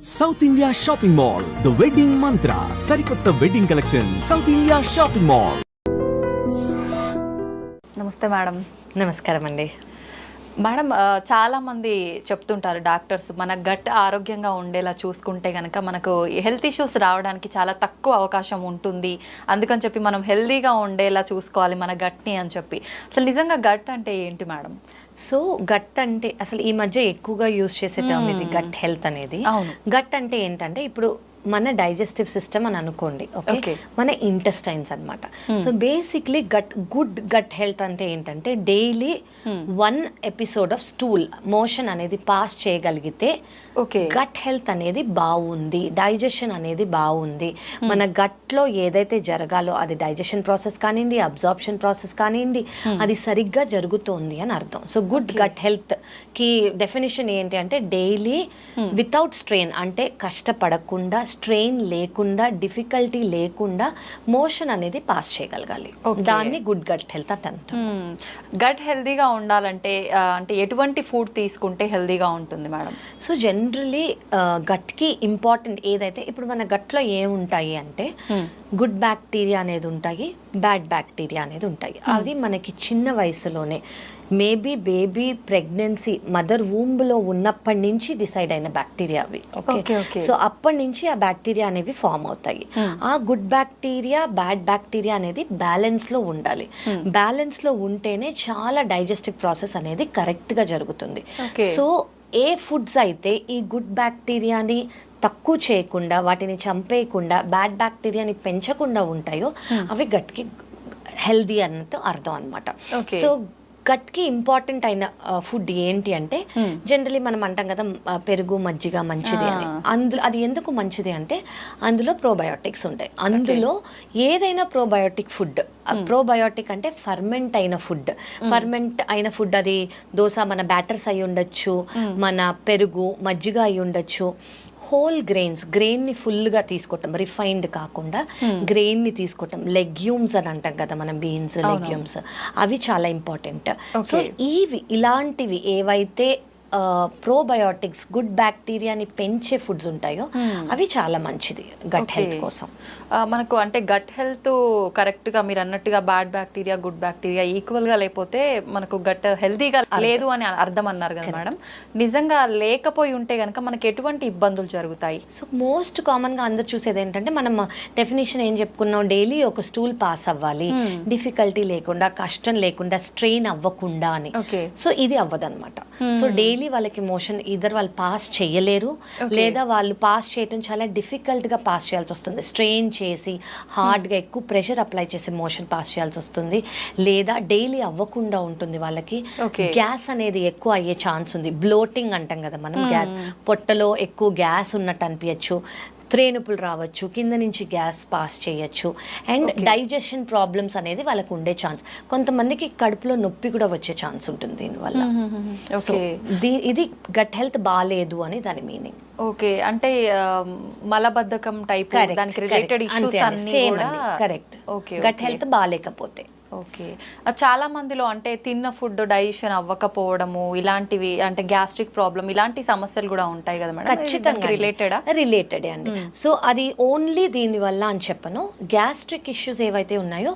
South India shopping mall the wedding మంత్ర సరికొత్త wedding collection south India shopping mall. నమస్తే madam. నమస్కారం అండి. Madam, చాలామంది చెప్తుంటారు డాక్టర్స్, మన గట్ ఆరోగ్యంగా ఉండేలా చూసుకుంటే కనుక మనకు హెల్త్ ఇష్యూస్ రావడానికి చాలా తక్కువ అవకాశం ఉంటుంది. అందుకని చెప్పి మనం హెల్తీగా ఉండేలా చూసుకోవాలి మన గట్ని అని చెప్పి. అసలు నిజంగా గట్ అంటే ఏంటి మేడం? సో గట్ అంటే అసలు ఈ మధ్య ఎక్కువగా యూజ్ చేసే టర్మ్ ఇది గట్ హెల్త్ అనేది. గట్ అంటే ఏంటంటే ఇప్పుడు మన డైజెస్టివ్ సిస్టమ్ అని అనుకోండి, ఓకే, మన ఇంటెస్టైన్స్ అన్నమాట. So basically good gut health అంటే ఏంటంటే daily 1 episode of stool motion అనేది పాస్ చేయగలిగితే గట్ హెల్త్ అనేది బాగుంది, డైజెషన్ అనేది బాగుంది. మన గట్లో ఏదైతే జరగాలో అది డైజెషన్ ప్రాసెస్ కానివ్వండి, అబ్జార్ప్షన్ ప్రాసెస్ కానివ్వండి, అది సరిగ్గా జరుగుతోంది అని అర్థం. సో గుడ్ గట్ హెల్త్ కి డెఫినేషన్ ఏంటి అంటే డైలీ వితౌట్ స్ట్రెయిన్, అంటే కష్టపడకుండా, స్ట్రెయిన్ లేకుండా, డిఫికల్టీ లేకుండా మోషన్ అనేది పాస్ చేయగలగాలి. దాన్ని గుడ్ గట్ హెల్త్ అని అంటాం. గట్ హెల్దీగా ఉండాలంటే అంటే ఎటువంటి ఫుడ్ తీసుకుంటే హెల్దీగా ఉంటుంది మేడం? సో జనరలీ గట్కి ఇంపార్టెంట్ ఏదైతే ఇప్పుడు మన గట్లో ఏముంటాయి అంటే గుడ్ బ్యాక్టీరియా అనేది ఉంటాయి, బ్యాడ్ బ్యాక్టీరియా అనేది ఉంటాయి. అది మనకి చిన్న వయసులోనే మేబీ బేబీ ప్రెగ్నెన్సీ మదర్ వూంబ్లో ఉన్నప్పటి నుంచి డిసైడ్ అయిన బ్యాక్టీరియా అవి. ఓకే, సో అప్పటి నుంచి ఆ బ్యాక్టీరియా అనేవి ఫామ్ అవుతాయి. ఆ గుడ్ బ్యాక్టీరియా బ్యాడ్ బ్యాక్టీరియా అనేది బ్యాలెన్స్లో ఉండాలి. బ్యాలెన్స్లో ఉంటేనే చాలా డైజెస్టివ్ ప్రాసెస్ అనేది కరెక్ట్గా జరుగుతుంది. సో ఏ ఫుడ్స్ అయితే ఈ గుడ్ బ్యాక్టీరియాని తక్కువ చేయకుండా, వాటిని చంపేయకుండా, బ్యాడ్ బ్యాక్టీరియాని పెంచకుండా ఉంటాయో అవి గట్కి హెల్దీ అన్నట్టు అర్థం అనమాట. సో గట్కి ఇంపార్టెంట్ అయిన ఫుడ్ ఏంటి అంటే జనరలీ మనం అంటాం కదా పెరుగు మజ్జిగ మంచిది అని. అందులో అది ఎందుకు మంచిది అంటే అందులో ప్రోబయోటిక్స్ ఉంటాయి. అందులో ఏదైనా ప్రోబయోటిక్ ఫుడ్, ప్రోబయోటిక్ అంటే ఫర్మెంట్ అయిన ఫుడ్, ఫర్మెంట్ అయిన ఫుడ్ అది దోశ మన బ్యాటర్స్ అయి ఉండొచ్చు, మన పెరుగు మజ్జిగ అయి ఉండొచ్చు. హోల్ గ్రెయిన్ని ఫుల్గా తీసుకోవటం, రిఫైన్డ్ కాకుండా గ్రెయిన్ని తీసుకోవటం. లెగ్యూమ్స్ అని అంటాం కదా మనం, బీన్స్, లెగ్యూమ్స్, అవి చాలా ఇంపార్టెంట్. సో ఇలాంటివి ఏవైతే ప్రోబయోటిక్స్ గుడ్ బ్యాక్టీరియాని పెంచే ఫుడ్స్ ఉంటాయో అవి చాలా మంచిది గట్ హెల్త్ కోసం. మనకు అంటే గట్ హెల్త్ కరెక్ట్గా మీరు అన్నట్టుగా బ్యాడ్ బ్యాక్టీరియా గుడ్ బ్యాక్టీరియా ఈక్వల్గా లేకపోతే మనకు గట్ హెల్తీగా లేదు అని అర్థం అన్నారు కదా మేడం. నిజంగా లేకపోయి ఉంటే కనుక మనకి ఎటువంటి ఇబ్బందులు జరుగుతాయి? సో మోస్ట్ కామన్గా అందరు చూసేది ఏంటంటే మనం డెఫినేషన్ ఏం చెప్పుకున్నాం, డైలీ ఒక స్టూల్ పాస్ అవ్వాలి, డిఫికల్టీ లేకుండా, కష్టం లేకుండా, స్ట్రెయిన్ అవ్వకుండా అని. సో ఇది అవ్వదన్నమాట. సో డైలీ వాళ్ళకి మోషన్ ఇద్దరు వాళ్ళు పాస్ చేయలేరు, లేదా వాళ్ళు పాస్ చేయటం చాలా డిఫికల్ట్గా పాస్ చేయాల్సి వస్తుంది. స్ట్రెయిన్ చేసి హార్డ్గా ఎక్కువ ప్రెషర్ అప్లై చేసి మోషన్ పాస్ చేయాల్సి వస్తుంది, లేదా డైలీ అవ్వకుండా ఉంటుంది వాళ్ళకి. గ్యాస్ అనేది ఎక్కువ అయ్యే ఛాన్స్ ఉంది. బ్లోటింగ్ అంటాం కదా మనం, గ్యాస్ పొట్టలో ఎక్కువ గ్యాస్ ఉన్నట్టు అనిపించచ్చు, త్రేనుపులు రావచ్చు, కింద నుంచి గ్యాస్ పాస్ చేయొచ్చు, అండ్ డైజెషన్ ప్రాబ్లమ్స్ అనేది వాళ్ళకు ఉండే ఛాన్స్. కొంతమందికి కడుపులో నొప్పి కూడా వచ్చే ఛాన్స్ ఉంటుంది దీనివల్ల. సో ఇది గట్ హెల్త్ బాగాలేదు అని దాని మీనింగ్. ఓకే, అంటే మలబద్ధకం టైప్ దానికి రిలేటెడ్ ఇష్యూస్ అన్నీ కూడా కరెక్ట్. గట్ హెల్త్ బాగాలేకపోతే. ఓకే, చాలా మందిలో అంటే తిన్న ఫుడ్ డైజెషన్ అవ్వకపోవడము, ఇలాంటివి అంటే గ్యాస్ట్రిక్ ప్రాబ్లం, ఇలాంటి సమస్యలు కూడా ఉంటాయి కదా మేడం? ఖచ్చితంగా రిలేటెడే అండి. సో అది ఓన్లీ దీని వల్ల అని చెప్పను, గ్యాస్ట్రిక్ ఇష్యూస్ ఏవైతే ఉన్నాయో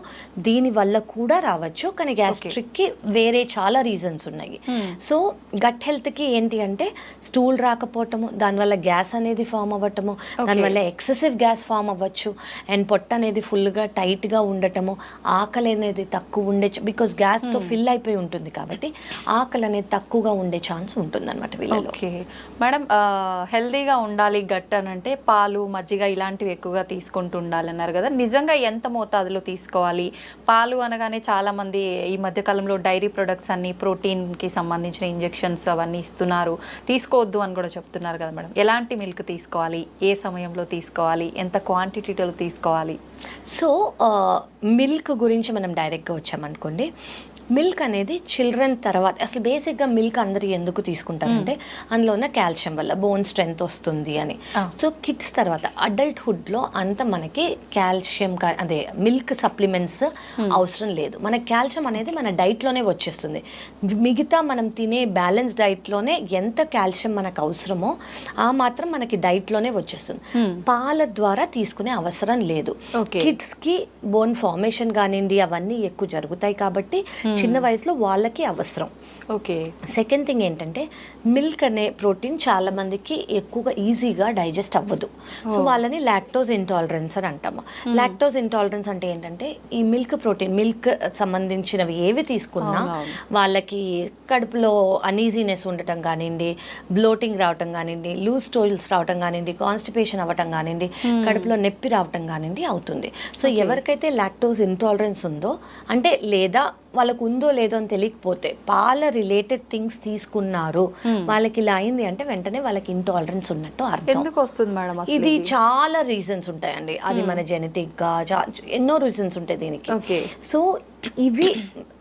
దీని వల్ల కూడా రావచ్చు, కానీ గ్యాస్ట్రిక్ కి వేరే చాలా రీజన్స్ ఉన్నాయి. సో గట్ హెల్త్ కి ఏంటి అంటే స్టూల్ రాకపోవటము, దానివల్ల గ్యాస్ అనేది ఫామ్ అవ్వటము, దానివల్ల ఎక్సెసివ్ గ్యాస్ ఫామ్ అవ్వచ్చు, అండ్ పొట్ట అనేది ఫుల్గా టైట్గా ఉండటము, ఆకలి అనేది తక్కువ ఉండే, బికాస్ గ్యాస్ తో ఫిల్ అయిపోయి ఉంటుంది కాబట్టి ఆకలి అనేది తక్కువగా ఉండే ఛాన్స్ ఉంటుంది అనమాట వీళ్ళలో. ఓకే మేడం, హెల్దీగా ఉండాలి గట్ అని అంటే పాలు మజ్జిగ ఇలాంటివి ఎక్కువగా తీసుకుంటూ ఉండాలన్నారు కదా. నిజంగా ఎంత మోతాదులో తీసుకోవాలి? పాలు అనగానే చాలా మంది ఈ మధ్య కాలంలో డైరీ ప్రొడక్ట్స్ అన్ని ప్రోటీన్ కి సంబంధించిన ఇంజెక్షన్స్ అవన్నీ ఇస్తున్నారు, తీసుకోవద్దు అని కూడా చెప్తున్నారు కదా మేడం. ఎలాంటి మిల్క్ తీసుకోవాలి, ఏ సమయంలో తీసుకోవాలి, ఎంత క్వాంటిటీలో తీసుకోవాలి? సో మిల్క్ గురించి మనం డైరెక్ట్గా వచ్చామనుకోండి, మిల్క్ అనేది చిల్డ్రన్ తర్వాత అసలు బేసిక్గా మిల్క్ అందరు ఎందుకు తీసుకుంటారంటే అందులో ఉన్న కాల్షియం వల్ల బోన్ స్ట్రెంగ్త్ వస్తుంది అని. సో కిడ్స్ తర్వాత అడల్ట్హుడ్లో అంత మనకి కాల్షియం అదే మిల్క్ సప్లిమెంట్స్ అవసరం లేదు. మన కాల్షియం అనేది మన డైట్లోనే వచ్చేస్తుంది. మిగతా మనం తినే బ్యాలెన్స్ డైట్లోనే ఎంత కాల్షియం మనకు అవసరమో ఆ మాత్రం మనకి డైట్లోనే వచ్చేస్తుంది. పాల ద్వారా తీసుకునే అవసరం లేదు. కిడ్స్కి బోన్ ఫార్మేషన్ కానివ్వండి అవన్నీ ఎక్కువ జరుగుతాయి కాబట్టి చిన్న వయసులో వాళ్ళకి అవసరం. ఓకే. సెకండ్ థింగ్ ఏంటంటే మిల్క్ అనే ప్రోటీన్ చాలా మందికి ఎక్కువగా ఈజీగా డైజెస్ట్ అవ్వదు. సో వాళ్ళని లాక్టోజ్ ఇంటాలరెన్స్ అని అంటాము. లాక్టోజ్ ఇంటాలరెన్స్ అంటే ఏంటంటే ఈ మిల్క్ ప్రోటీన్ మిల్క్ సంబంధించినవి ఏవి తీసుకున్నా వాళ్ళకి కడుపులో అనీజీనెస్ ఉండటం కానివ్వండి, బ్లోటింగ్ రావటం కానివ్వండి, లూజ్ స్టూల్స్ రావటం కానివ్వండి, కాన్స్టిపేషన్ అవ్వటం కానివ్వండి, కడుపులో నొప్పి రావటం కానివ్వండి అవుతుంది. సో ఎవరికైతే లాక్టోజ్ ఇంటాలరెన్స్ ఉందో అంటే లేదా వాళ్ళకు ఉందో లేదో అని తెలియకపోతే పాల రిలేటెడ్ థింగ్స్ తీసుకున్నారు వాళ్ళకి ఇలా అయింది అంటే వెంటనే వాళ్ళకి ఇంటాలరెన్స్ ఉన్నట్టు అర్థం. ఎందుకు వస్తుంది మేడం? ఇది చాలా రీజన్స్ ఉంటాయండి. అది మన జెనెటిక్ గా ఎన్నో రీజన్స్ ఉంటాయి దీనికి. సో ఇవి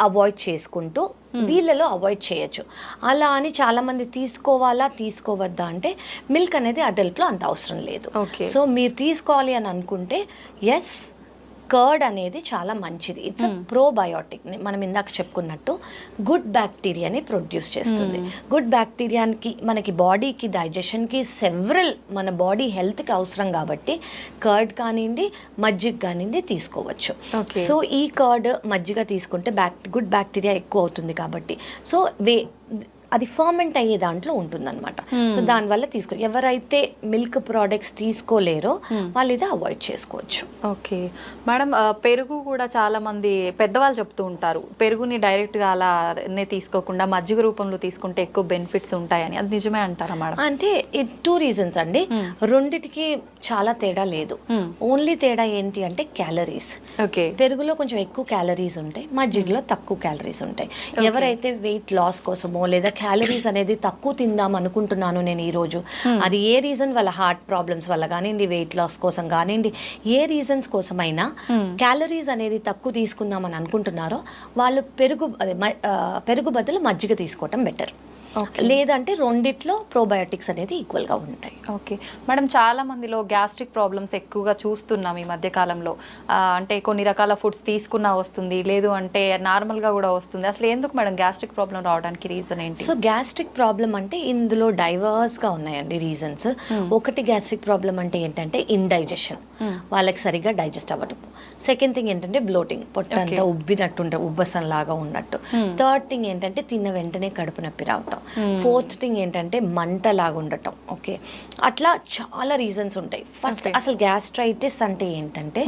అవాయిడ్ చేసుకుంటూ వీళ్ళలో అవాయిడ్ చేయొచ్చు. అలా అని చాలా మంది తీసుకోవాలా తీసుకోవద్దా అంటే మిల్క్ అనేది అడల్ట్లో అంత అవసరం లేదు. సో మీరు తీసుకోవాలి అని అనుకుంటే ఎస్ కర్డ్ అనేది చాలా మంచిది. It's probiotic. మనం ఇందాక చెప్పుకున్నట్టు గుడ్ బ్యాక్టీరియాని ప్రొడ్యూస్ చేస్తుంది. గుడ్ బ్యాక్టీరియాకి మనకి బాడీకి డైజెషన్కి సెవరల్ మన బాడీ హెల్త్కి అవసరం కాబట్టి కర్డ్ కానివ్వండి మజ్జిగ కానివ్వండి తీసుకోవచ్చు. సో ఈ కర్డ్ మజ్జిగ తీసుకుంటే గుడ్ బ్యాక్టీరియా ఎక్కువ అవుతుంది కాబట్టి సో అది ఫర్మెంట్ అయ్యే దాంట్లో ఉంటుందన్నమాట. సో దానివల్ల ఎవరైతే మిల్క్ ప్రోడక్ట్స్ తీసుకోలేరో వాళ్ళు ఇది అవాయిడ్ చేసుకోవచ్చు. ఓకే మేడం, పెరుగు కూడా చాలా మంది పెద్దవాళ్ళు చెప్తూ ఉంటారు పెరుగుని డైరెక్ట్గా అలానే తీసుకోకుండా మజ్జిగ రూపంలో తీసుకుంటే ఎక్కువ బెనిఫిట్స్ ఉంటాయని. అది నిజమే అంటారా మేడం? అంటే టూ రీజన్స్ అండి. రెండిటికి చాలా తేడా లేదు. ఓన్లీ తేడా ఏంటి అంటే క్యాలరీస్. ఓకే. పెరుగులో కొంచెం ఎక్కువ క్యాలరీస్ ఉంటాయి, మజ్జిగలో తక్కువ క్యాలరీస్ ఉంటాయి. ఎవరైతే వెయిట్ లాస్ కోసమో లేదా క్యాలరీస్ అనేది తక్కువ తిందాం అనుకుంటున్నాను నేను ఈరోజు, అది ఏ రీజన్ వాళ్ళ హార్ట్ ప్రాబ్లమ్స్ వల్ల కానివ్వండి, వెయిట్ లాస్ కోసం కానివ్వండి, ఏ రీజన్స్ కోసమైనా క్యాలరీస్ అనేది తక్కువ తీసుకుందాం అని అనుకుంటున్నారో వాళ్ళు పెరుగు బదులు మజ్జిగ తీసుకోవటం బెటర్. లేదంటే రెండిట్లో ప్రోబయోటిక్స్ అనేది ఈక్వల్గా ఉంటాయి. ఓకే మేడం, చాలా మందిలో గ్యాస్ట్రిక్ ప్రాబ్లమ్స్ ఎక్కువగా చూస్తున్నాం ఈ మధ్య కాలంలో. అంటే కొన్ని రకాల ఫుడ్స్ తీసుకున్నా వస్తుంది, లేదు అంటే నార్మల్గా కూడా వస్తుంది. అసలు ఎందుకు మేడం గ్యాస్ట్రిక్ ప్రాబ్లం రావడానికి రీజన్ ఏంటి? సో గ్యాస్ట్రిక్ ప్రాబ్లం అంటే ఇందులో డైవర్స్గా ఉన్నాయండి రీజన్స్. ఒకటి గ్యాస్ట్రిక్ ప్రాబ్లం అంటే ఏంటంటే ఇండైజెషన్, వాళ్ళకి సరిగ్గా డైజెస్ట్ అవ్వడం. సెకండ్ థింగ్ ఏంటంటే బ్లోటింగ్, పొట్టంతా ఉబ్బినట్టు ఉబ్బసం లాగా ఉన్నట్టు. థర్డ్ థింగ్ ఏంటంటే తిన్న వెంటనే కడుపు నొప్పి రావటం. ఫోర్త్ థింగ్ ఏంటంటే మంట లాగా ఉండటం. ఓకే, అట్లా చాలా రీజన్స్ ఉంటాయి. ఫస్ట్ అసలు గ్యాస్ట్రైటిస్ అంటే ఏంటంటే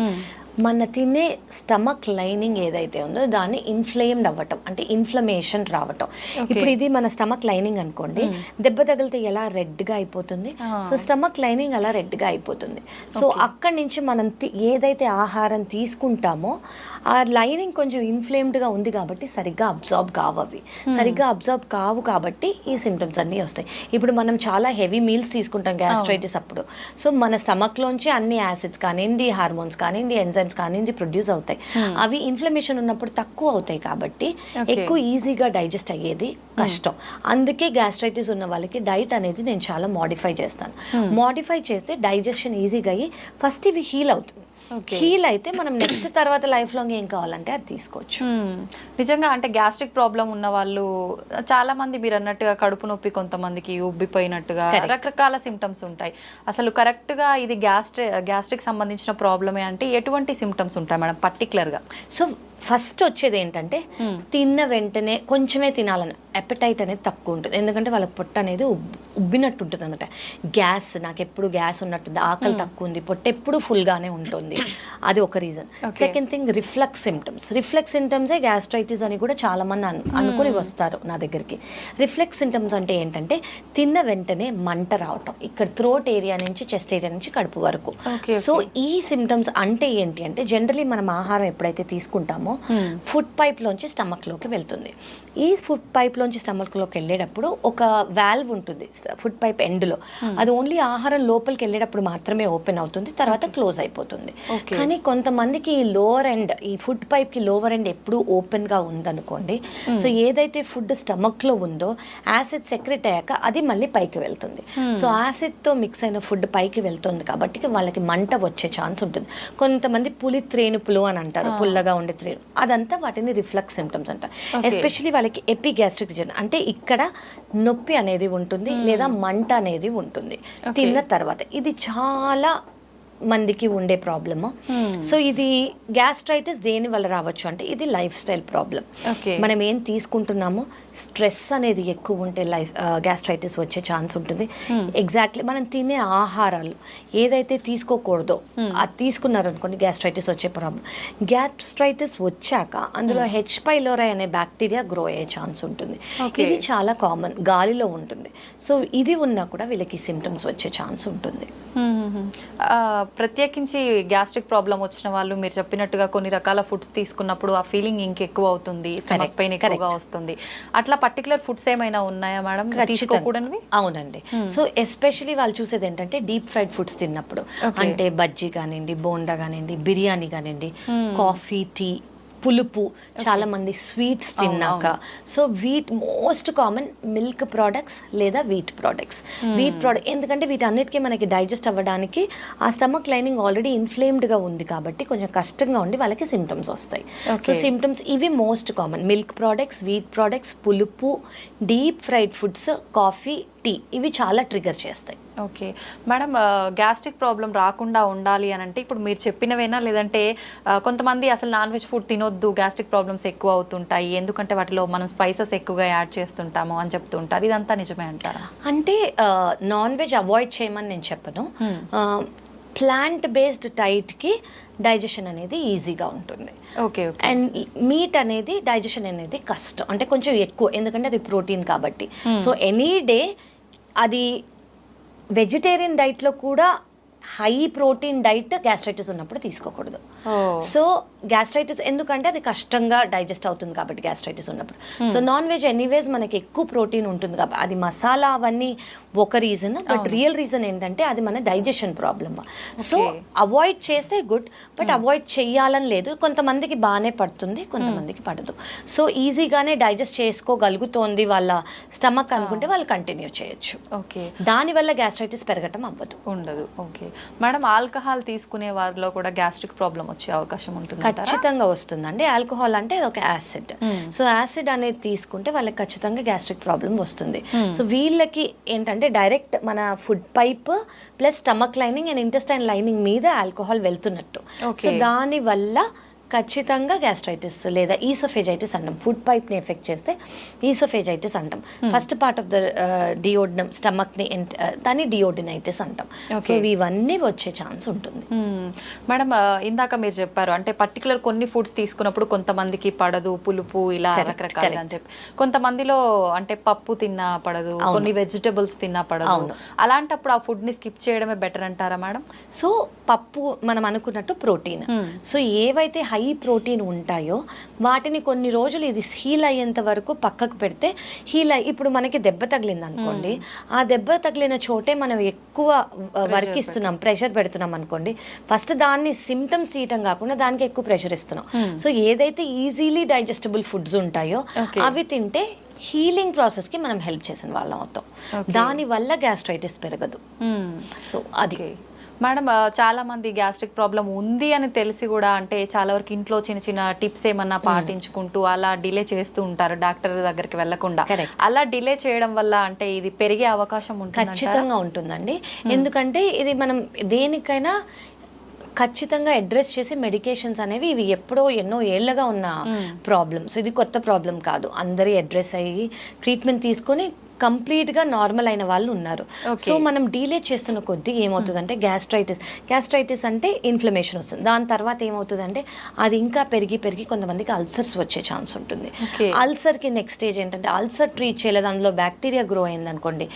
మన తినే స్టమక్ లైనింగ్ ఏదైతే ఉందో దాన్ని ఇన్ఫ్లేమ్డ్ అవ్వటం, అంటే ఇన్ఫ్లమేషన్ రావటం. ఇప్పుడు ఇది మన స్టమక్ లైనింగ్ అనుకోండి, దెబ్బ తగిలితే ఎలా రెడ్గా అయిపోతుంది, సో స్టమక్ లైనింగ్ అలా రెడ్గా అయిపోతుంది. సో అక్కడి నుంచి మనం ఏదైతే ఆహారం తీసుకుంటామో ఆ లైనింగ్ కొంచెం ఇన్ఫ్లేమ్డ్గా ఉంది కాబట్టి సరిగ్గా అబ్జార్బ్ కావు, అవి సరిగ్గా అబ్జార్బ్ కావు కాబట్టి ఈ సిమ్టమ్స్ అన్నీ వస్తాయి. ఇప్పుడు మనం చాలా హెవీ మీల్స్ తీసుకుంటాం గ్యాస్ట్రైటిస్ అప్పుడు, సో మన స్టమక్లోంచి అన్ని యాసిడ్స్ కానివ్వండి, హార్మోన్స్ కానివ్వండి, ఎంజైమ్స్ కానివ్వండి ప్రొడ్యూస్ అవుతాయి. అవి ఇన్ఫ్లమేషన్ ఉన్నప్పుడు తక్కువ అవుతాయి కాబట్టి ఎక్కువ ఈజీగా డైజెస్ట్ అయ్యేది కష్టం. అందుకే గ్యాస్ట్రైటిస్ ఉన్న వాళ్ళకి డైట్ అనేది నేను చాలా మోడిఫై చేస్తాను. మోడిఫై చేస్తే డైజెషన్ ఈజీగా అయ్యి ఫస్ట్ ఇవి హీల్ అవుతుంది. హీల్ అయితే మనం నెక్స్ట్ తర్వాత లైఫ్ లాంగ్ ఏం కావాలంటే అది తీసుకోవచ్చు. నిజంగా అంటే గ్యాస్ట్రిక్ ప్రాబ్లం ఉన్న వాళ్ళు చాలా మంది మీరు అన్నట్టుగా కడుపు నొప్పి, కొంతమందికి ఉబ్బిపోయినట్టుగా రకరకాల సిమ్టమ్స్ ఉంటాయి. అసలు కరెక్ట్ గా ఇది గ్యాస్ట్రిక్ సంబంధించిన ప్రాబ్లమే అంటే ఎటువంటి సిమ్టమ్స్ ఉంటాయి మేడం పర్టికులర్ గా? సో ఫస్ట్ వచ్చేది ఏంటంటే తిన్న వెంటనే కొంచెమే తినాలని అపెటైట్ అనేది తక్కువ ఉంటుంది, ఎందుకంటే వాళ్ళకి పొట్ట అనేది ఉబ్బినట్టు ఉంటుంది అనమాట. గ్యాస్, నాకు ఎప్పుడు గ్యాస్ ఉన్నట్టుంది, ఆకలి తక్కువ ఉంది, పొట్ట ఎప్పుడు ఫుల్గానే ఉంటుంది, అది ఒక reason. Second thing reflux symptoms. Reflux సిమ్టమ్సే గ్యాస్ట్రైటిస్ అని కూడా చాలా మంది అనుకుని వస్తారు నా దగ్గరికి. రిఫ్లక్స్ సిమ్టమ్స్ అంటే ఏంటంటే తిన్న వెంటనే మంట రావటం, ఇక్కడ థ్రోట్ ఏరియా నుంచి చెస్ట్ ఏరియా నుంచి కడుపు వరకు. సో ఈ సిమ్టమ్స్ అంటే ఏంటి అంటే జనరలీ మనం ఆహారం ఎప్పుడైతే తీసుకుంటామో ఫుడ్ పైప్లోంచి స్టమక్లోకి వెళ్తుంది. ఈ ఫుడ్ పైప్లోంచి స్టమక్లోకి వెళ్ళేటప్పుడు ఒక వాల్వ్ ఉంటుంది ఫుడ్ పైప్ ఎండ్లో. అది ఓన్లీ ఆహారం లోపలికి వెళ్ళేటప్పుడు మాత్రమే ఓపెన్ అవుతుంది, తర్వాత క్లోజ్ అయిపోతుంది. కానీ కొంతమందికి ఈ లోవర్ ఎండ్, ఈ ఫుడ్ పైప్కి లోవర్ ఎండ్ ఎప్పుడు ఓపెన్గా ఉందనుకోండి, సో ఏదైతే ఫుడ్ స్టమక్లో ఉందో యాసిడ్ సెక్రెట్ అయ్యాక అది మళ్ళీ పైకి వెళ్తుంది. సో యాసిడ్తో మిక్స్ అయిన ఫుడ్ పైకి వెళ్తుంది కాబట్టి వాళ్ళకి మంట వచ్చే ఛాన్స్ ఉంటుంది. కొంతమంది పులి త్రేణుపులు అని అంటారు, పుల్లగా ఉండే త్రేణు, అదంతా వాటిని రిఫ్లక్స్ సిమ్టమ్స్ అంటారు. ఎస్పెషల్లీ వాళ్ళకి ఎపిగ్యాస్ట్రిక్ రీజన్ అంటే ఇక్కడ నొప్పి అనేది ఉంటుంది లేదా మంట అనేది ఉంటుంది తిన్న తర్వాత. ఇది చాలా మందికి ఉండే ప్రాబ్లమ్. సో ఇది గ్యాస్ట్రైటిస్ దేని వల్ల రావచ్చు అంటే ఇది లైఫ్ స్టైల్ ప్రాబ్లం. మనం ఏం తీసుకుంటున్నామో స్ట్రెస్ అనేది ఎక్కువ ఉంటే గ్యాస్ట్రైటిస్ వచ్చే ఛాన్స్ ఉంటుంది. ఎగ్జాక్ట్లీ మనం తినే ఆహారాలు ఏదైతే తీసుకోకూడదో అది తీసుకున్నారనుకోండి గ్యాస్ట్రైటిస్ వచ్చే ప్రాబ్లం. గ్యాస్ట్రైటిస్ వచ్చాక అందులో హెచ్ పైలోరై అనే బ్యాక్టీరియా గ్రో అయ్యే ఛాన్స్ ఉంటుంది. ఇది చాలా కామన్, గాలిలో ఉంటుంది. సో ఇది ఉన్నా కూడా వీళ్ళకి సిమ్టమ్స్ వచ్చే ఛాన్స్ ఉంటుంది. ప్రత్యేకించి గ్యాస్ట్రిక్ ప్రాబ్లం వచ్చిన వాళ్ళు మీరు చెప్పినట్టుగా కొన్ని రకాల ఫుడ్స్ తీసుకున్నప్పుడు ఆ ఫీలింగ్ ఇంకెక్కువ అవుతుంది, స్టమక్ పెయిన్ ఎక్కువగా వస్తుంది. అట్లా పర్టికులర్ ఫుడ్స్ ఏమైనా ఉన్నాయా మేడం తీసుకోకూడనివి? అవునండి. సో ఎస్పెషలీ వాళ్ళు చూసేది ఏంటంటే డీప్ ఫ్రైడ్ ఫుడ్స్ తిన్నప్పుడు, అంటే బజ్జీ కానివ్వండి, బోండా కానివ్వండి, బిర్యానీ కానివ్వండి, కాఫీ, టీ, పులుపు, చాలా మంది స్వీట్స్ తిన్నాక. So wheat most common milk products లేదా వీట్ ప్రోడక్ట్స్. వీట్ ప్రోడక్ట్ ఎందుకంటే వీటన్నిటికీ మనకి డైజెస్ట్ అవ్వడానికి ఆ స్టమక్ లైనింగ్ ఆల్రెడీ ఇన్ఫ్లేమ్డ్గా ఉంది కాబట్టి కొంచెం కష్టంగా ఉండి వాళ్ళకి సిమ్టమ్స్ వస్తాయి. సో సిమ్టమ్స్ ఇవి most common: milk products, wheat products, పులుపు, deep fried foods, coffee, tea, ఇవి చాలా ట్రిగర్ చేస్తాయి. ఓకే మేడం, గ్యాస్ట్రిక్ ప్రాబ్లం రాకుండా ఉండాలి అని అంటే ఇప్పుడు మీరు చెప్పినవేనా, లేదంటే కొంతమంది అసలు నాన్ వెజ్ ఫుడ్ తినొద్దు, గ్యాస్ట్రిక్ ప్రాబ్లమ్స్ ఎక్కువ అవుతుంటాయి ఎందుకంటే వాటిలో మనం స్పైసెస్ ఎక్కువగా యాడ్ చేస్తుంటాము అని చెప్తుంటారు, ఇదంతా నిజమే అంటారా? అంటే నాన్ వెజ్ అవాయిడ్ చేయమని నేను చెప్పను. ప్లాంట్ బేస్డ్ డైట్కి డైజెషన్ అనేది ఈజీగా ఉంటుంది. ఓకే. అండ్ మీట్ అనేది డైజెషన్ అనేది కష్టం, అంటే కొంచెం ఎక్కువ, ఎందుకంటే అది ప్రోటీన్ కాబట్టి. సో ఎనీ డే అది వెజిటేరియన్ డైట్లో కూడా హై ప్రోటీన్ డైట్ గ్యాస్ట్రైటిస్ ఉన్నప్పుడు తీసుకోకూడదు. సో గ్యాస్ట్రైటిస్ ఎందుకంటే అది కష్టంగా డైజెస్ట్ అవుతుంది కాబట్టి గ్యాస్ట్రైటిస్ ఉన్నప్పుడు. సో నాన్ వెజ్ ఎనీవేస్ మనకి ఎక్కువ ప్రోటీన్ ఉంటుంది కాబట్టి అది మసాలా అవన్నీ ఒక రీజన్, బట్ రియల్ రీజన్ ఏంటంటే అది మన డైజెషన్ ప్రాబ్లమ్. సో అవాయిడ్ చేస్తే గుడ్, బట్ అవాయిడ్ చెయ్యాలని లేదు. కొంతమందికి బాగానే పడుతుంది, కొంతమందికి పడదు. సో ఈజీగానే డైజెస్ట్ చేసుకోగలుగుతోంది వాళ్ళ స్టమక్ అనుకుంటే వాళ్ళు కంటిన్యూ చేయొచ్చు. ఓకే. దానివల్ల గ్యాస్ట్రైటిస్ పెరగటం అవ్వదు, ఉండదు. ఓకే మేడం, ఆల్కహాల్ తీసుకునే వారిలో కూడా గ్యాస్ట్రిక్ ప్రాబ్లం వచ్చే అవకాశం ఉంటుంది? ఖచ్చితంగా వస్తుందండి. ఆల్కహాల్ అంటే అది ఒక యాసిడ్. సో యాసిడ్ అనేది తీసుకుంటే వాళ్ళకి ఖచ్చితంగా గ్యాస్ట్రిక్ ప్రాబ్లం వస్తుంది. సో వీళ్ళకి ఏంటంటే డైరెక్ట్ మన food pipe plus stomach lining and intestine lining మీద ఆల్కహాల్ వెళ్తున్నట్టు. సో దాని వల్ల ఖచ్చితంగా గ్యాస్ట్రైటిస్ లేదా ఈసోఫేజైటిస్ అంటాం. ఫుడ్ పైప్ని ఎఫెక్ట్ చేస్తే ఈసోఫేజైటిస్ అంటాం. First part of the duodenum స్టమక్ని దాన్ని డియోడినైటిస్ అంటాం. సో ఇవన్నీ వచ్చే ఛాన్స్ ఉంటుంది. మేడం, ఇందాక మీరు చెప్పారు అంటే పర్టికులర్ కొన్ని ఫుడ్స్ తీసుకున్నప్పుడు కొంతమందికి పడదు, పులుపు ఇలా రకరకాలుగా అని చెప్పి, కొంతమందిలో అంటే పప్పు తిన్నా పడదు, కొన్ని వెజిటబుల్స్ తిన్నా పడదు. అలాంటప్పుడు ఆ ఫుడ్ని స్కిప్ చేయడమే బెటర్ అంటారా మేడం? సో పప్పు మనం అనుకున్నట్టు ప్రోటీన్. సో ఏవైతే హై ప్రోటీన్ ఉంటాయో వాటిని కొన్ని రోజులు ఇది హీల్ అయ్యేంత వరకు పక్కకు పెడితే ఇప్పుడు మనకి దెబ్బ తగిలింది అనుకోండి, ఆ దెబ్బ తగిలిన చోటే మనం ఎక్కువ వర్క్ ఇస్తున్నాం, ప్రెషర్ పెడుతున్నాం అనుకోండి, ఫస్ట్ దాన్ని సిమ్టమ్స్ తీయటం కాకుండా దానికి ఎక్కువ ప్రెషర్ ఇస్తున్నాం. సో ఏదైతే ఈజీలీ డైజెస్టబుల్ ఫుడ్స్ ఉంటాయో అవి తింటే హీలింగ్ ప్రాసెస్కి మనం హెల్ప్ చేసిన వాళ్ళం అవుతాం. దానివల్ల గ్యాస్ట్రైటిస్ పెరగదు. సో అది మేడం, చాలా మంది గ్యాస్ట్రిక్ ప్రాబ్లం ఉంది అని తెలిసి కూడా అంటే చాలా వరకు ఇంట్లో చిన్న చిన్న టిప్స్ ఏమన్నా పాటించుకుంటూ అలా డిలే చేస్తూ ఉంటారు డాక్టర్ దగ్గరికి వెళ్లకుండా. అలా డిలే చేయడం వల్ల అంటే ఇది పెరిగే అవకాశం ఉంటుంది? ఖచ్చితంగా ఉంటుందండి. ఎందుకంటే ఇది మనం దేనికైనా ఖచ్చితంగా అడ్రస్ చేసి మెడికేషన్స్ అనేవి ఇవి ఎప్పుడో ఎన్నో ఏళ్ళగా ఉన్న ప్రాబ్లమ్స్, ఇది కొత్త ప్రాబ్లం కాదు. అందరి అడ్రస్ అయ్యి ట్రీట్మెంట్ తీసుకొని కంప్లీట్గా నార్మల్ అయిన వాళ్ళు ఉన్నారు. సో మనం డీలే చేస్తున్న కొద్దీ ఏమవుతుందంటే గ్యాస్ట్రైటిస్ అంటే ఇన్ఫ్లమేషన్ వస్తుంది. దాని తర్వాత ఏమవుతుందంటే అది ఇంకా పెరిగి కొంతమందికి అల్సర్స్ వచ్చే ఛాన్స్ ఉంటుంది. అల్సర్కి నెక్స్ట్ స్టేజ్ ఏంటంటే అల్సర్ ట్రీట్ చేయలేదు, అందులో బ్యాక్టీరియా గ్రో అయింది అనుకోండి,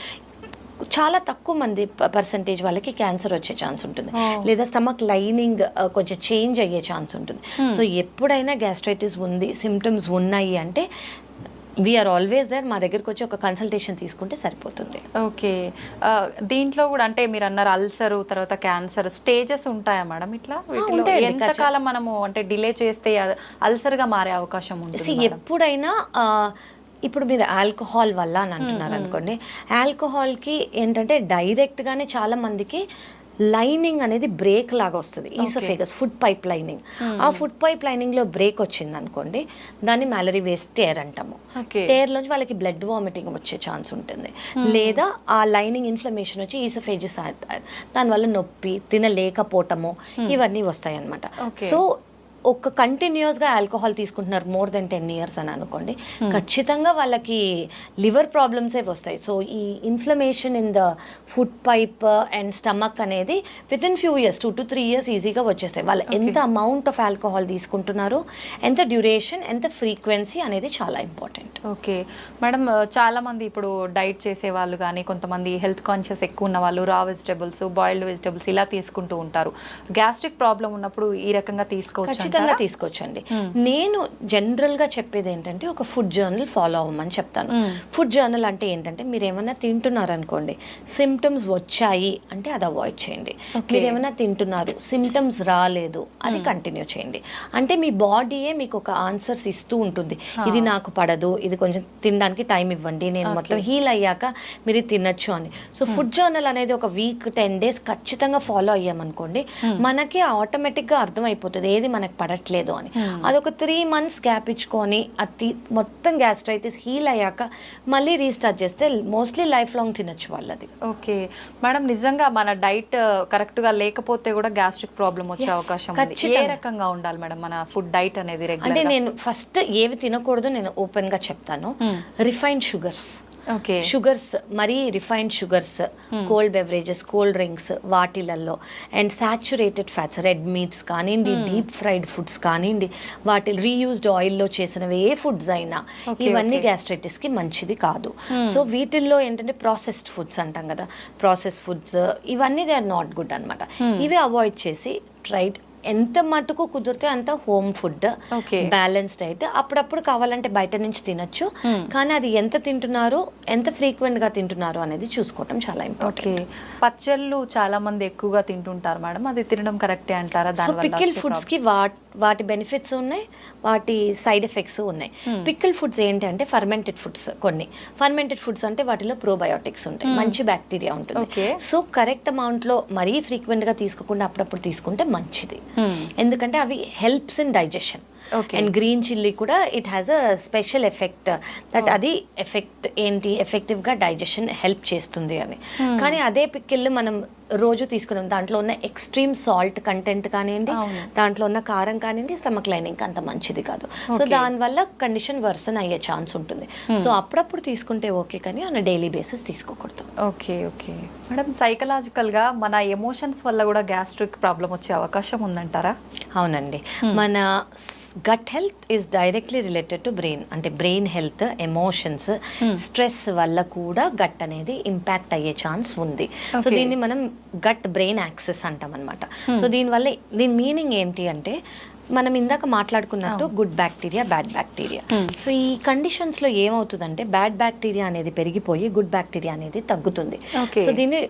చాలా తక్కువ మంది పర్సంటేజ్ వాళ్ళకి క్యాన్సర్ వచ్చే ఛాన్స్ ఉంటుంది, లేదా స్టమక్ లైనింగ్ కొంచెం చేంజ్ అయ్యే ఛాన్స్ ఉంటుంది. సో ఎప్పుడైనా గ్యాస్ట్రైటిస్ ఉంది, సిమ్టమ్స్ ఉన్నాయి అంటే వీఆర్ ఆల్వేస్ దేర్, మా దగ్గరకు వచ్చి ఒక కన్సల్టేషన్ తీసుకుంటే సరిపోతుంది. ఓకే, దీంట్లో కూడా అంటే మీరు అన్నారు అల్సర్ తర్వాత క్యాన్సర్ స్టేజెస్ ఉంటాయా మేడం? ఇట్లా వీటిలో ఎంతకాలం మనము అంటే డిలే చేస్తే అల్సర్గా మారే అవకాశం ఉంటుంది? ఎప్పుడైనా ఇప్పుడు మీరు ఆల్కహాల్ వల్ల అని అంటున్నారు అనుకోండి, ఆల్కహాల్కి ఏంటంటే డైరెక్ట్గానే చాలా మందికి లైనింగ్ అనేది బ్రేక్ లాగా వస్తుంది, ఈసోఫేగస్ ఫుడ్ పైప్ లైనింగ్. ఆ ఫుడ్ పైప్ లైనింగ్ లో బ్రేక్ వచ్చింది అనుకోండి, దాన్ని మ్యాలరీ వేస్ట్ టేర్ అంటాము. టేర్ లోంచి వాళ్ళకి బ్లడ్ వామిటింగ్ వచ్చే ఛాన్స్ ఉంటుంది, లేదా ఆ లైనింగ్ ఇన్ఫ్లమేషన్ వచ్చి ఈసోఫేజస్ దానివల్ల నొప్పి, తినలేకపోవటము, ఇవన్నీ వస్తాయి అన్నమాట. సో ఒక కంటిన్యూస్గా ఆల్కహాల్ తీసుకుంటున్నారు మోర్ దెన్ 10 years అని అనుకోండి, ఖచ్చితంగా వాళ్ళకి లివర్ ప్రాబ్లమ్సే వస్తాయి. సో ఈ inflammation in the food pipe and stomach అనేది within few years 2 to 3 years ఈజీగా వచ్చేస్తాయి. వాళ్ళు ఎంత అమౌంట్ ఆఫ్ ఆల్కహాల్ తీసుకుంటున్నారు, ఎంత డ్యూరేషన్, ఎంత ఫ్రీక్వెన్సీ అనేది చాలా ఇంపార్టెంట్. ఓకే మేడం, చాలా మంది ఇప్పుడు డైట్ చేసే వాళ్ళు కానీ కొంతమంది హెల్త్ కాన్షియస్ ఎక్కువ ఉన్న వాళ్ళు రా వెజిటబుల్స్, బాయిల్డ్ వెజిటబుల్స్ ఇలా తీసుకుంటూ ఉంటారు. గ్యాస్ట్రిక్ ప్రాబ్లం ఉన్నప్పుడు ఈ రకంగా తీసుకోవచ్చు? ఖచ్చితంగా తీసుకోవచ్చండి. నేను జనరల్ గా చెప్పేది ఏంటంటే ఒక ఫుడ్ జర్నల్ ఫాలో అవ్వమని చెప్తాను. ఫుడ్ జర్నల్ అంటే ఏంటంటే మీరు ఏమైనా తింటున్నారు అనుకోండి, సిమ్టమ్స్ వచ్చాయి అంటే అది అవాయిడ్ చేయండి. మీరు ఏమైనా తింటున్నారు, సిమ్టమ్స్ రాలేదు, అది కంటిన్యూ చేయండి. అంటే మీ బాడీయే మీకు ఒక ఆన్సర్స్ ఇస్తూ ఉంటుంది, ఇది నాకు పడదు, ఇది కొంచెం తినడానికి టైం ఇవ్వండి, నేను మొత్తం హీల్ అయ్యాక మీరు తినచ్చు అని. సో ఫుడ్ జర్నల్ అనేది ఒక వీక్ 10 days ఖచ్చితంగా ఫాలో అయ్యామనుకోండి, మనకి ఆటోమేటిక్గా అర్థమైపోతుంది ఏది మనకి పడట్లేదు అని. అదొక 3 months గ్యాప్ ఇచ్చుకొని అది మొత్తం గ్యాస్ట్రైటిస్ హీల్ అయ్యాక మళ్ళీ రీస్టార్ట్ చేస్తే మోస్ట్లీ లైఫ్ లాంగ్ తినచ్చు వాళ్ళది. ఓకే మేడం, నిజంగా మన డైట్ కరెక్ట్ గా లేకపోతే కూడా గ్యాస్ట్రిక్ ప్రాబ్లం వచ్చే అవకాశం ఉంది. ఏ రకంగా ఉండాలి మేడం మన ఫుడ్ డైట్ అనేది? అంటే నేను ఫస్ట్ ఏవి తినకూడదు నేను ఓపెన్ గా చెప్తాను. రిఫైన్డ్ షుగర్స్, షుగర్స్, మరీ refined sugars, cold beverages, cold drinks వాటిలలో, and saturated fats, red meats కానివ్వండి, డీప్ ఫ్రైడ్ ఫుడ్స్ కానివ్వండి, వాటి రీయూజ్డ్ ఆయిల్లో చేసినవి ఏ ఫుడ్స్ అయినా ఇవన్నీ గ్యాస్ట్రైటిస్ కి మంచిది కాదు. సో వీటిల్లో ఏంటంటే ప్రాసెస్డ్ ఫుడ్స్ అంటాం కదా, ప్రాసెస్డ్ ఫుడ్స్ ఇవన్నీ దే ఆర్ నాట్ గుడ్ అనమాట. ఇవి అవాయిడ్ చేసి ట్రైట్ ఎంత మటుకు కుదిరితే అంత హోమ్ ఫుడ్, బ్యాలెన్స్ డైట్. అప్పుడప్పుడు కావాలంటే బయట నుంచి తినచ్చు, కానీ అది ఎంత తింటున్నారు, ఎంత ఫ్రీక్వెంట్ గా తింటున్నారు అనేది చూసుకోవటం చాలా ఇంపార్టెంట్. పచ్చళ్ళు చాలా మంది ఎక్కువగా తింటుంటారు మేడం, అది తినడం కరెక్టే అంటారా? సో పికిల్ ఫుడ్స్ కి వాటి బెనిఫిట్స్ ఉన్నాయి, వాటి సైడ్ ఎఫెక్ట్స్ ఉన్నాయి. పికిల్ ఫుడ్స్ ఏంటంటే ఫర్మెంటెడ్ ఫుడ్స్. కొన్ని ఫర్మెంటెడ్ ఫుడ్స్ అంటే వాటిలో ప్రోబయోటిక్స్ ఉంటాయి, మంచి బ్యాక్టీరియా ఉంటుంది. సో కరెక్ట్ అమౌంట్ లో మరీ ఫ్రీక్వెంట్ గా తీసుకోకుండా అప్పుడప్పుడు తీసుకుంటే మంచిది, ఎందుకంటే అవి helps in digestion. And green chilli కూడా it has a special effect that అది ఎఫెక్ట్ ఏంటి, ఎఫెక్టివ్ గా డైజెషన్ హెల్ప్ చేస్తుంది అని. కానీ అదే పికిల్ మనం రోజు తీసుకున్నాం, దాంట్లో ఉన్న ఎక్స్ట్రీమ్ సాల్ట్ కంటెంట్ కానివ్వండి, దాంట్లో ఉన్న కారం కానివ్వండి, స్టమక్ లైనింగ్ అంత మంచిది కాదు. సో దానివల్ల కండిషన్ వర్సన్ అయ్యే ఛాన్స్ ఉంటుంది. సో అప్పుడప్పుడు తీసుకుంటే ఓకే, కానీ ఆన్ డైలీ బేసిస్ తీసుకోకూడదు. ఓకే ఓకే మేడం, సైకలాజికల్ గా మన ఎమోషన్స్ వల్ల కూడా గ్యాస్ట్రిక్ ప్రాబ్లం వచ్చే అవకాశం ఉందంటారా? అవునండి, మన gut health is directly related to brain. అంటే బ్రెయిన్ హెల్త్, ఎమోషన్స్, స్ట్రెస్ వల్ల కూడా గట్ అనేది ఇంపాక్ట్ అయ్యే ఛాన్స్ ఉంది. సో దీన్ని మనం గట్ బ్రెయిన్ యాక్సెస్ అంటాం అనమాట. సో దీని మీనింగ్ ఏంటి అంటే మనం ఇందాక మాట్లాడుకున్నట్టు good bacteria, bad bacteria. So ఈ కండిషన్స్ లో ఏమవుతుందంటే బ్యాడ్ బ్యాక్టీరియా అనేది పెరిగిపోయి గుడ్ బ్యాక్టీరియా అనేది తగ్గుతుంది. సో దీన్ని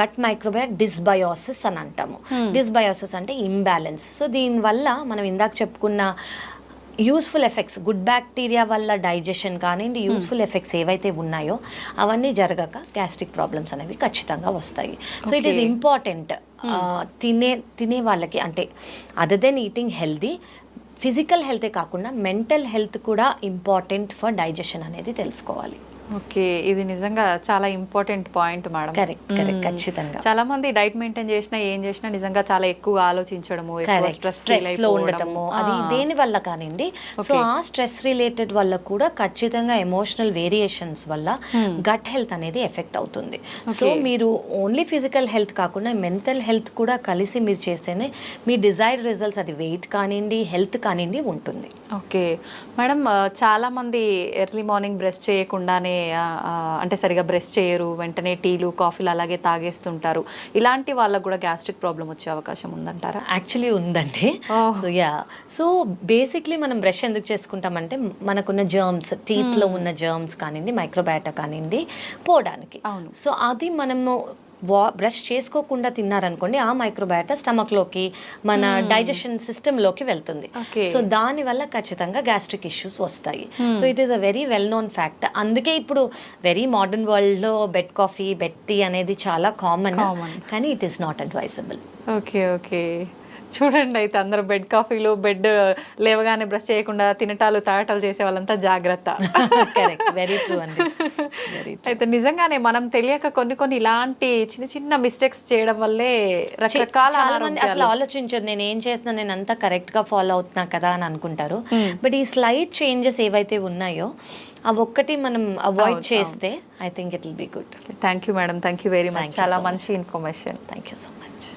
గట్ మైక్రోబయా డిస్బయోసిస్ అని అంటాము. డిస్బయోసిస్ అంటే ఇంబ్యాలెన్స్. సో దీనివల్ల మనం ఇందాక చెప్పుకున్న యూస్ఫుల్ ఎఫెక్ట్స్, గుడ్ బ్యాక్టీరియా వల్ల డైజెషన్ కానివ్వండి, యూస్ఫుల్ ఎఫెక్ట్స్ ఏవైతే ఉన్నాయో అవన్నీ జరగక గ్యాస్ట్రిక్ ప్రాబ్లమ్స్ అనేవి ఖచ్చితంగా వస్తాయి. సో ఇట్ ఈస్ ఇంపార్టెంట్ తినే వాళ్ళకి, అంటే other than eating healthy, physical హెల్తే కాకుండా మెంటల్ హెల్త్ కూడా ఇంపార్టెంట్ ఫర్ డైజెషన్ అనేది తెలుసుకోవాలి. ఓకే, ఇది నిజంగా చాలా ఇంపార్టెంట్ పాయింట్ మేడం. కరెక్ట్, ఖచ్చితంగా. చాలా మంది డైట్ మెయింటైన్ చేసినా ఏం చేసినా నిజంగా చాలా ఎక్కువగా ఆలోచించడము, స్ట్రెస్ లో ఉండటము, అది దేని వల్ల కానివ్వండి. సో ఆ స్ట్రెస్ రిలేటెడ్ వల్ల కూడా ఖచ్చితంగా ఎమోషనల్ వేరియేషన్స్ వల్ల గట్ హెల్త్ అనేది ఎఫెక్ట్ అవుతుంది. సో మీరు ఓన్లీ ఫిజికల్ హెల్త్ కాకుండా మెంటల్ హెల్త్ కూడా కలిసి మీరు చేస్తేనే మీ డిజైర్డ్ రిజల్ట్స్, అది వెయిట్ కానివ్వండి, హెల్త్ కానివ్వండి ఉంటుంది. ఓకే మేడం, చాలా మంది ఎర్లీ మార్నింగ్ బ్రష్ చేయకుండానే అంటే సరిగా బ్రష్ చేయరు, వెంటనే టీలు కాఫీలు అలాగే తాగేస్తుంటారు, ఇలాంటి వాళ్ళకు కూడా గ్యాస్ట్రిక్ ప్రాబ్లం వచ్చే అవకాశం ఉందంటారా? యాక్చువల్లీ ఉందండి. సో బేసిక్లీ మనం బ్రష్ ఎందుకు చేసుకుంటామంటే మనకున్న జర్మ్స్, టీత్లో ఉన్న జర్మ్స్ కానివ్వండి, మైక్రోబయాటా కానివ్వండి, పోవడానికి. అవును. సో అది మనము బ్రష్ చేసుకోకుండా తిన్నారనుకోండి, ఆ మైక్రోబయాటా స్టమక్లోకి, మన డైజెషన్ సిస్టంలోకి వెళ్తుంది. సో దానివల్ల ఖచ్చితంగా గ్యాస్ట్రిక్ ఇష్యూస్ వస్తాయి. So it is a very well known fact. అందుకే ఇప్పుడు వెరీ మోడర్న్ వరల్డ్లో బెడ్ కాఫీ, బెడ్ టీ అనేది చాలా కామన్, కానీ it is not advisable. Okay okay, చూడండి అయితే అందరూ బెడ్ కాఫీలు, బెడ్ లేవగానే బ్రష్ చేయకుండా తినటాలు తాగటాలు చేసే వాళ్ళంతా జాగ్రత్త. కరెక్ట్, వెరీ ట్రూ అండి. అయితే నిజంగానే మనం తెలియక కొన్ని ఇలాంటి చిన్న చిన్న మిస్టేక్స్ చేయడం వల్లే రకరకాల చాలా మంది అసలు ఆలోచించారు, నేను ఏం చేస్తున్నా, నేను అంతా కరెక్ట్ గా ఫాలో అవుతున్నా కదా అని అనుకుంటారు. బట్ ఈ స్లైట్ చేంజెస్ ఏవైతే ఉన్నాయో అవి ఒక్కటి మనం అవాయిడ్ చేస్తే I think it will be good. Thank you madam, thank you very much, చాలా మంచి information. Thank you so much.